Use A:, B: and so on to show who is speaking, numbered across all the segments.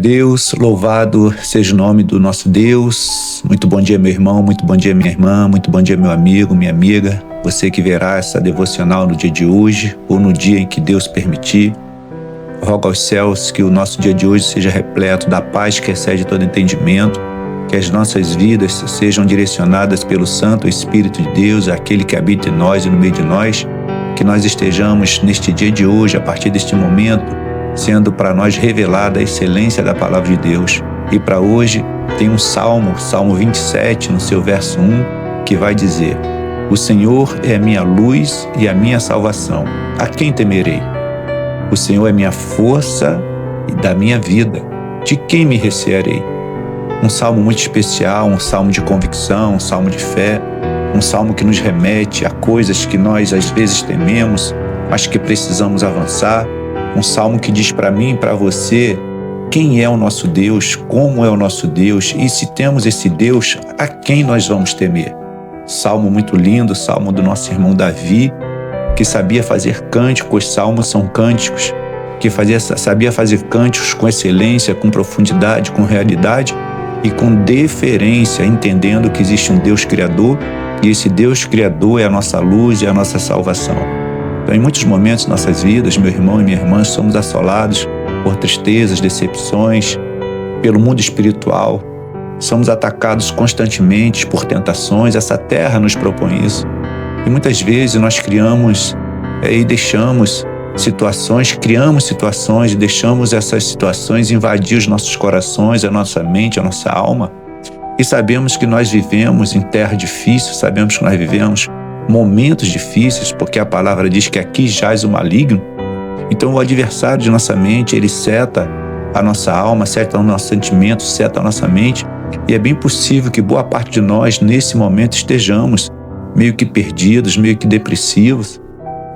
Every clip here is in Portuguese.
A: Deus, louvado seja o nome do nosso Deus. Muito bom dia, meu irmão, muito bom dia, minha irmã, muito bom dia, meu amigo, minha amiga. Você que verá essa devocional no dia de hoje ou no dia em que Deus permitir. Rogo aos céus que o nosso dia de hoje seja repleto da paz que excede todo entendimento, que as nossas vidas sejam direcionadas pelo Santo Espírito de Deus, aquele que habita em nós e no meio de nós, que nós estejamos neste dia de hoje, a partir deste momento, sendo para nós revelada a excelência da palavra de Deus. E para hoje tem um Salmo 27, no seu verso 1, que vai dizer: O Senhor é a minha luz e a minha salvação. A quem temerei? O Senhor é minha força e da minha vida. De quem me recearei? Um salmo muito especial, um salmo de convicção, um salmo de fé, um salmo que nos remete a coisas que nós às vezes tememos, mas que precisamos avançar. Um salmo que diz para mim e para você quem é o nosso Deus, como é o nosso Deus e se temos esse Deus, a quem nós vamos temer. Salmo muito lindo, salmo do nosso irmão Davi, que sabia fazer cânticos, salmos são cânticos, que sabia fazer cânticos com excelência, com profundidade, com realidade e com deferência, entendendo que existe um Deus Criador e esse Deus Criador é a nossa luz e a nossa salvação. Então, em muitos momentos de nossas vidas, meu irmão e minha irmã, somos assolados por tristezas, decepções, pelo mundo espiritual. Somos atacados constantemente por tentações. Essa terra nos propõe isso. E muitas vezes nós criamos e deixamos situações e deixamos essas situações invadir os nossos corações, a nossa mente, a nossa alma. E sabemos que nós vivemos em terra difícil, sabemos que nós vivemos momentos difíceis, porque a palavra diz que aqui jaz o maligno. Então o adversário de nossa mente, ele seta a nossa alma, seta o nosso sentimento, seta a nossa mente, e é bem possível que boa parte de nós nesse momento estejamos meio que perdidos, meio que depressivos.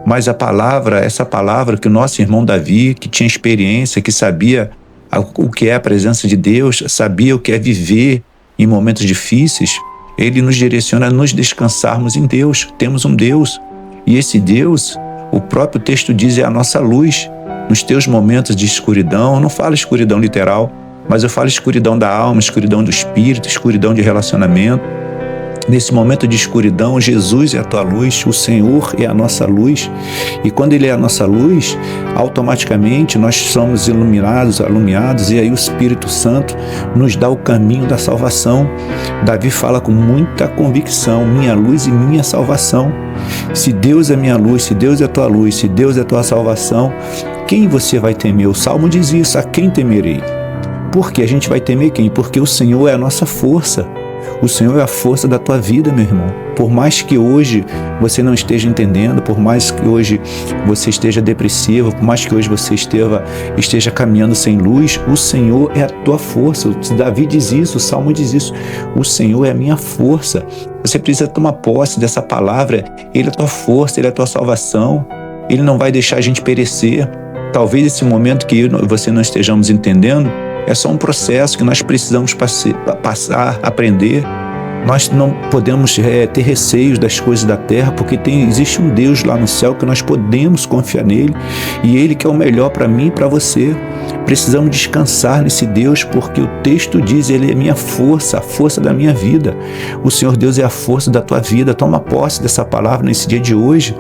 A: Mas essa palavra que o nosso irmão Davi, que tinha experiência, que sabia o que é a presença de Deus, sabia o que é viver em momentos difíceis, ele nos direciona a nos descansarmos em Deus. Temos um Deus. E esse Deus, o próprio texto diz, é a nossa luz. Nos teus momentos de escuridão, eu não falo escuridão literal, mas eu falo escuridão da alma, escuridão do espírito, escuridão de relacionamento. Nesse momento de escuridão, Jesus é a tua luz, o Senhor é a nossa luz. E quando Ele é a nossa luz, automaticamente nós somos alumiados, e aí o Espírito Santo nos dá o caminho da salvação. Davi fala com muita convicção: minha luz e minha salvação. Se Deus é minha luz, se Deus é a tua luz, se Deus é a tua salvação, quem você vai temer? O Salmo diz isso: a quem temerei? Por que a gente vai temer quem? Porque o Senhor é a nossa força. O Senhor é a força da tua vida, meu irmão. Por mais que hoje você não esteja entendendo, por mais que hoje você esteja depressivo, por mais que hoje você esteja caminhando sem luz, o Senhor é a tua força. Davi diz isso, o Salmo diz isso. O Senhor é a minha força. Você precisa tomar posse dessa palavra. Ele é a tua força, Ele é a tua salvação. Ele não vai deixar a gente perecer. Talvez esse momento que você não estejamos entendendo é só um processo que nós precisamos passar, aprender. Nós não podemos ter receios das coisas da terra, porque existe um Deus lá no céu que nós podemos confiar nele, e Ele que é o melhor para mim e para você. Precisamos descansar nesse Deus, porque o texto diz: Ele é minha força, a força da minha vida. O Senhor Deus é a força da tua vida. Toma posse dessa palavra nesse dia de hoje.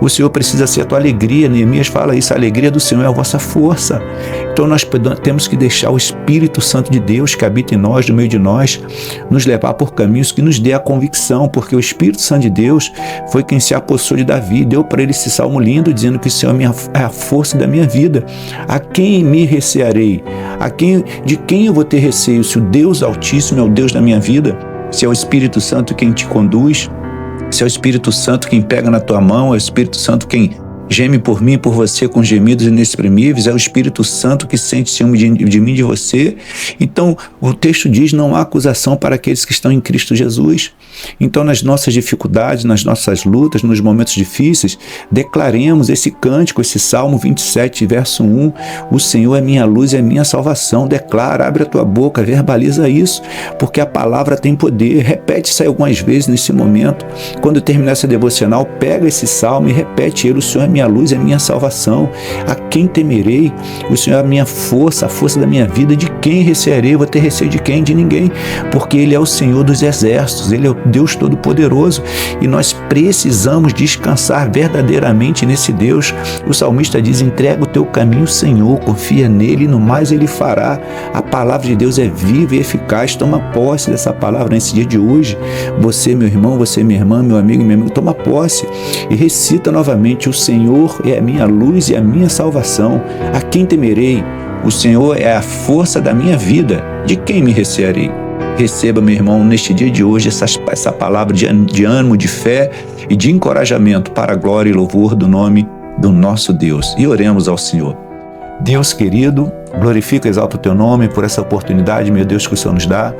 A: O Senhor precisa ser a tua alegria. Neemias fala isso: a alegria do Senhor é a vossa força. Então nós temos que deixar o Espírito Santo de Deus, que habita em nós, no meio de nós, nos levar por caminhos que nos dê a convicção, porque o Espírito Santo de Deus foi quem se apossou de Davi, deu para ele esse salmo lindo, dizendo que o Senhor é a força da minha vida. A quem me recearei? De quem eu vou ter receio? Se o Deus Altíssimo é o Deus da minha vida, se é o Espírito Santo quem te conduz, se é o Espírito Santo quem pega na tua mão, é o Espírito Santo quem geme por mim e por você com gemidos inexprimíveis, é o Espírito Santo que sente ciúme de mim e de você. Então, o texto diz: não há acusação para aqueles que estão em Cristo Jesus. Então, nas nossas dificuldades, nas nossas lutas, nos momentos difíceis, declaremos esse cântico, esse Salmo 27, verso 1, o Senhor é minha luz e é minha salvação. Declara, abre a tua boca, verbaliza isso, porque a palavra tem poder. Repete isso aí algumas vezes nesse momento. Quando terminar essa devocional, pega esse Salmo e repete ele: o Senhor é minha minha luz e a minha salvação. A quem temerei? O Senhor é a minha força, a força da minha vida. De quem recearei? Eu vou ter receio de quem? De ninguém, porque Ele é o Senhor dos exércitos, Ele é o Deus Todo-Poderoso, e nós precisamos descansar verdadeiramente nesse Deus. O salmista diz: entrega o teu caminho, Senhor, confia nele, e no mais Ele fará. A palavra de Deus é viva e eficaz. Toma posse dessa palavra nesse dia de hoje. Você, meu irmão, você, minha irmã, meu amigo e minha amiga, toma posse e recita novamente: o Senhor é a minha luz e a minha salvação. A quem temerei? O Senhor é a força da minha vida. De quem me recearei? Receba, meu irmão, neste dia de hoje essa palavra de ânimo, de fé e de encorajamento para a glória e louvor do nome do nosso Deus. E oremos ao Senhor. Deus querido, glorifica e exalta o teu nome por essa oportunidade, meu Deus, que o Senhor nos dá,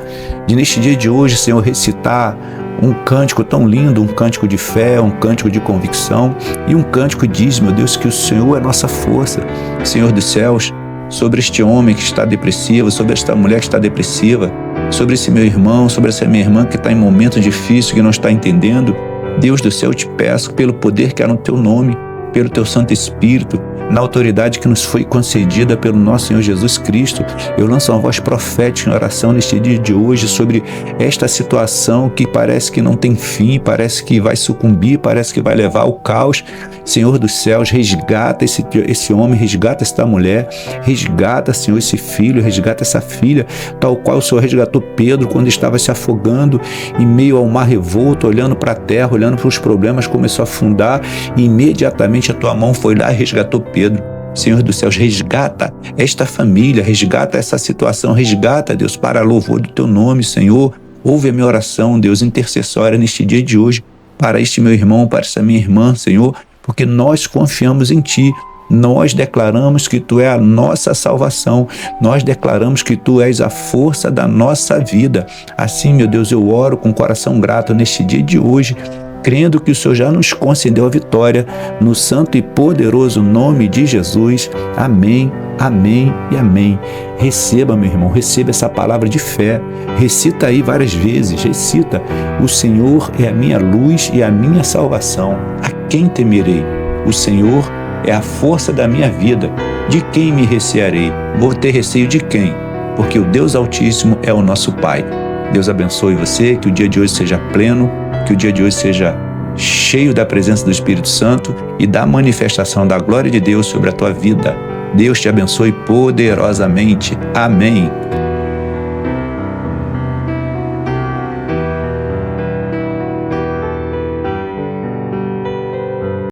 A: de neste dia de hoje, Senhor, recitar um cântico tão lindo, um cântico de fé, um cântico de convicção, e um cântico que diz, meu Deus, que o Senhor é a nossa força. Senhor dos céus, sobre este homem que está depressivo, sobre esta mulher que está depressiva, sobre esse meu irmão, sobre essa minha irmã que está em momento difícil, que não está entendendo, Deus do céu, eu te peço, pelo poder que há no teu nome, pelo teu Santo Espírito, na autoridade que nos foi concedida pelo nosso Senhor Jesus Cristo, eu lanço uma voz profética em oração neste dia de hoje sobre esta situação que parece que não tem fim, parece que vai sucumbir, parece que vai levar ao caos. Senhor dos céus, resgata esse homem, resgata esta mulher, resgata, Senhor, esse filho, resgata essa filha, tal qual o Senhor resgatou Pedro quando estava se afogando em meio ao mar revolto, olhando para a terra, olhando para os problemas, começou a afundar e imediatamente a tua mão foi lá e resgatou Pedro. Senhor dos céus, resgata esta família, resgata essa situação, resgata, Deus, para louvor do teu nome, Senhor. Ouve a minha oração, Deus, intercessória neste dia de hoje, para este meu irmão, para essa minha irmã, Senhor, porque nós confiamos em Ti. Nós declaramos que Tu é a nossa salvação, nós declaramos que Tu és a força da nossa vida. Assim, meu Deus, eu oro com coração grato neste dia de hoje, crendo que o Senhor já nos concedeu a vitória, no santo e poderoso nome de Jesus. Amém, amém e amém. Receba, meu irmão, receba essa palavra de fé, recita aí várias vezes, recita: o Senhor é a minha luz e a minha salvação, a quem temerei? O Senhor é a força da minha vida, de quem me recearei? Vou ter receio de quem? Porque o Deus Altíssimo é o nosso Pai. Deus abençoe você, que o dia de hoje seja pleno, que o dia de hoje seja cheio da presença do Espírito Santo e da manifestação da glória de Deus sobre a tua vida. Deus te abençoe poderosamente. Amém.